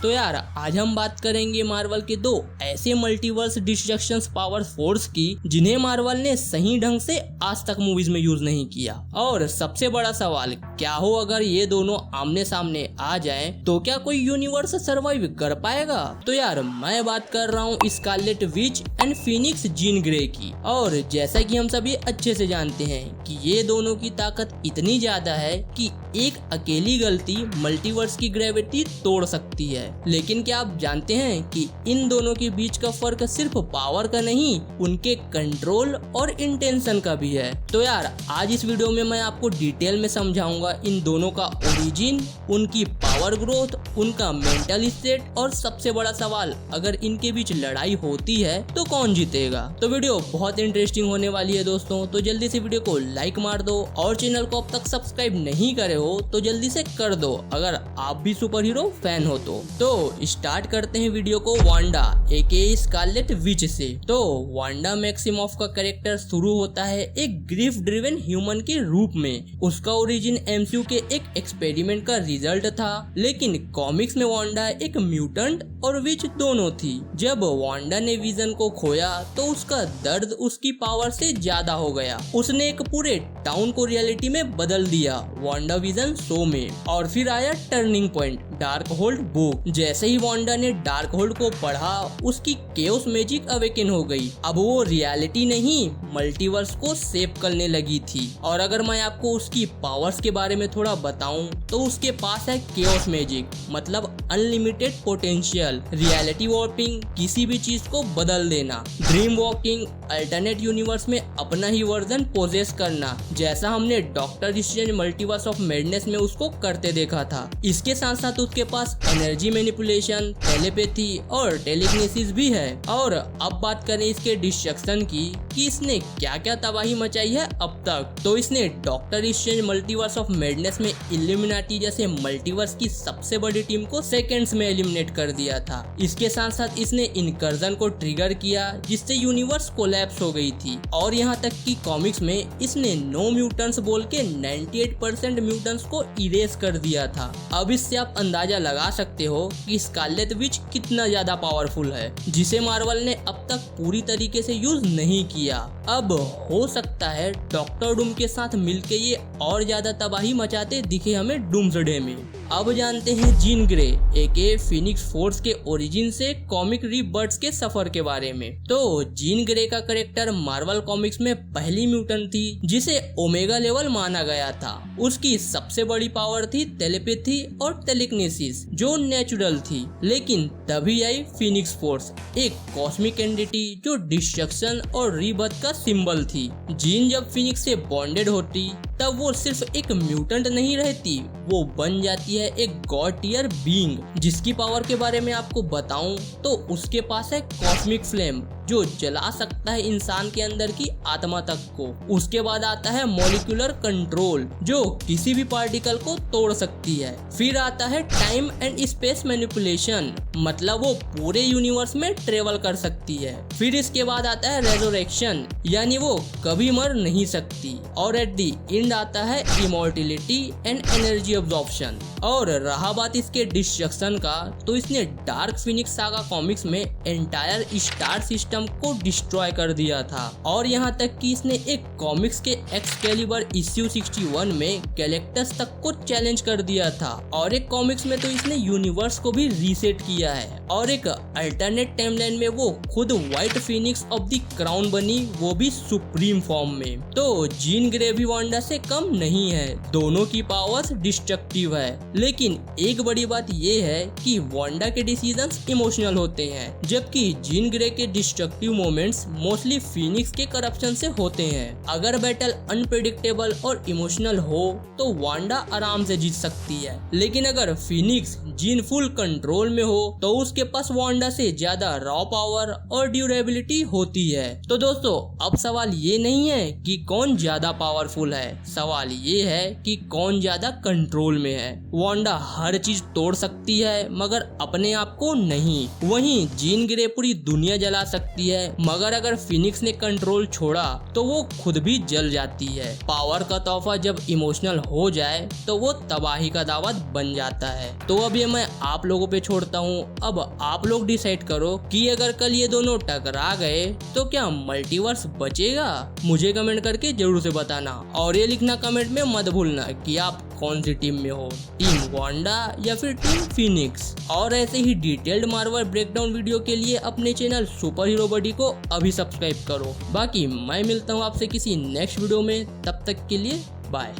तो यार आज हम बात करेंगे मार्वल के दो ऐसे मल्टीवर्स डिस्ट्रक्शन पावर फोर्स की जिन्हें मार्वल ने सही ढंग से आज तक मूवीज में यूज नहीं किया। और सबसे बड़ा सवाल, क्या हो अगर ये दोनों आमने सामने आ जाएं तो क्या कोई यूनिवर्स सरवाइव कर पाएगा? तो यार मैं बात कर रहा हूँ Scarlet Witch and Phoenix Jean Grey की। और जैसा कि हम सभी अच्छे से जानते हैं कि ये दोनों की ताकत इतनी ज्यादा है कि एक अकेली गलती मल्टीवर्स की ग्रेविटी तोड़ सकती है। लेकिन क्या आप जानते हैं कि इन दोनों के बीच का फर्क सिर्फ पावर का नहीं, उनके कंट्रोल और इंटेंशन का भी है। तो यार आज इस वीडियो में मैं आपको डिटेल में समझाऊंगा इन दोनों का ओरिजिन, उनकी पावर ग्रोथ, उनका मेंटल स्टेट और सबसे बड़ा सवाल, अगर इनके बीच लड़ाई होती है तो कौन जीतेगा। तो वीडियो बहुत इंटरेस्टिंग होने वाली है दोस्तों, तो जल्दी से वीडियो को लाइक मार दो और चैनल को अब तक सब्सक्राइब नहीं करे हो तो जल्दी से कर दो अगर आप भी सुपर हीरो फैन हो तो स्टार्ट करते हैं वीडियो को वांडा एके स्कारलेट विच से। तो वांडा मैक्सिमॉफ का कैरेक्टर शुरू होता है एक ग्रीफ ड्रिवन ह्यूमन के रूप में। उसका ओरिजिन एमसीयू के एक एक्सपेरिमेंट का रिजल्ट था, लेकिन कॉमिक्स में वांडा एक म्यूटेंट और विच दोनों थी। जब वांडा ने विजन को खोया तो उसका दर्द उसकी पावर से ज्यादा हो गया। उसने एक पूरे टाउन को रियलिटी में बदल दिया वांडा विजन शो में। और फिर आया turning point, dark hold book. जैसे ही वांडा ने डार्क होल्ड को पढ़ा उसकी केओस मैजिक अवेकन हो गई। अब वो रियलिटी नहीं मल्टीवर्स को सेव करने लगी थी। और अगर मैं आपको उसकी पावर्स के बारे में थोड़ा बताऊं तो उसके पास है केओस मैजिक, मतलब अनलिमिटेड पोटेंशियल, रियलिटी वॉर्पिंग, किसी भी चीज को बदल देना, ड्रीम वॉकिंग, अल्टरनेट यूनिवर्स में अपना ही वर्जन पोजेस करना, जैसा हमने doctor strange multiverse of madness में उसको करते देखा था। इसके साथ साथ उसके पास एनर्जी मैनिपुलेशन, टेलीपैथी और टेलीकिनेसिस भी है। और अब बात करें इसके डिस्ट्रक्शन की कि इसने क्या क्या तबाही मचाई है अब तक, तो इसने doctor strange multiverse of madness में इल्यूमिनाटी जैसे मल्टीवर्स की सबसे बड़ी टीम को सेकंड्स में एलिमिनेट कर दिया था। इसके साथ साथ इसने इनकर्जन को ट्रिगर किया जिससे यूनिवर्स कोलैप्स हो गई थी। और यहाँ तक कि कॉमिक्स में इसने नो म्यूटेंट्स बोल के 98% म्यूटेंट्स को इरेज कर दिया था। अब इससे आप अंदाजा लगा सकते हो कि स्कारलेट विच कितना ज्यादा पावरफुल है, जिसे मार्वल ने अब तक पूरी तरीके से यूज नहीं किया। अब हो सकता है डॉक्टर डूम के साथ मिलके ये और ज्यादा तबाही मचाते दिखे हमें डूम्सडे में। अब जानते हैं जीन ग्रे एके फिनिक्स फोर्स के ओरिजिन से कॉमिक रीबर्थ्स के सफर के बारे में। तो जीन ग्रे का कैरेक्टर मार्वल कॉमिक्स में पहली म्यूटेंट थी जिसे ओमेगा लेवल माना गया था। उसकी सबसे बड़ी पावर थी टेलीपैथी और टेलीकिनेसिस जो नेचुरल थी। लेकिन तभी आई फिनिक्स फोर्स, एक कॉस्मिक एंटिटी जो डिस्ट्रक्शन और रीबर्थ का सिंबल थी। जीन जब फिनिक्स से बॉन्डेड होती तब वो सिर्फ एक म्यूटेंट नहीं रहती, वो बन जाती है एक गॉड टियर बीइंग। जिसकी पावर के बारे में आपको बताऊं तो उसके पास है कॉस्मिक फ्लेम जो जला सकता है इंसान के अंदर की आत्मा तक को। उसके बाद आता है मॉलिक्यूलर कंट्रोल जो किसी भी पार्टिकल को तोड़ सकती है। फिर आता है टाइम एंड स्पेस मैनिपुलेशन, मतलब वो पूरे यूनिवर्स में ट्रेवल कर सकती है। फिर इसके बाद आता है रेजोरेक्शन, यानी वो कभी मर नहीं सकती। और एट दी एंड आता है इमॉर्टिलिटी एंड एनर्जी अब्जॉर्प्शन। और रहा बात इसके डिस्ट्रक्शन का, तो इसने डार्क फिनिक्स सागा कॉमिक्स में एंटायर स्टार सिस्टम को डिस्ट्रॉय कर दिया था। और यहाँ तक कि इसने एक कॉमिक्स के एक्सकेलिबर इश्यू 61 में गैलेक्टस तक को चैलेंज कर दिया था। और एक कॉमिक्स में तो इसने यूनिवर्स को भी रीसेट किया है। और एक अल्टरनेट टाइमलाइन में वो खुद white Phoenix of the crown बनी, वो भी सुप्रीम फॉर्म में। तो जीन ग्रे भी वांडा से कम नहीं है, दोनों की पावर्स डिस्ट्रक्टिव है। लेकिन एक बड़ी बात ये है कि वांडा के डिसीजंस इमोशनल होते हैं, जबकि जीन ग्रे के डिस्ट्रक्टिव मोमेंट्स मोस्टली फिनिक्स के करप्शन से होते हैं। अगर बैटल अनप्रेडिक्टेबल और इमोशनल हो तो वांडा आराम से जीत सकती है, लेकिन अगर फिनिक्स जीन फुल कंट्रोल में हो तो उसके पास वांडा से ज्यादा रॉ पावर और ड्यूरेबिलिटी होती है। तो दोस्तों अब सवाल ये नहीं है कि कौन ज्यादा पावरफुल है, सवाल ये है कि कौन ज्यादा कंट्रोल में है। वांडा हर चीज तोड़ सकती है मगर अपने आप को नहीं। वहीं जीन ग्रे पूरी दुनिया जला सकती सकती है, मगर अगर फिनिक्स ने कंट्रोल छोड़ा तो वो खुद भी जल जाती है। पावर का तोहफा जब इमोशनल हो जाए तो वो तबाही का दावत बन जाता है। तो अब ये मैं आप लोगों पे छोड़ता हूँ। अब आप लोग डिसाइड करो कि अगर कल ये दोनों टकरा गए तो क्या मल्टीवर्स बचेगा? मुझे कमेंट करके जरूर से बताना, और ये लिखना कमेंट में मत भूलना कि आप कौन सी टीम में हो, टीम वांडा या फिर टीम फिनिक्स। और ऐसे ही डिटेल्ड मार्वल ब्रेकडाउन वीडियो के लिए अपने चैनल सुपर हीरो बडी को अभी सब्सक्राइब करो। बाकी मैं मिलता हूँ आपसे किसी नेक्स्ट वीडियो में, तब तक के लिए बाय।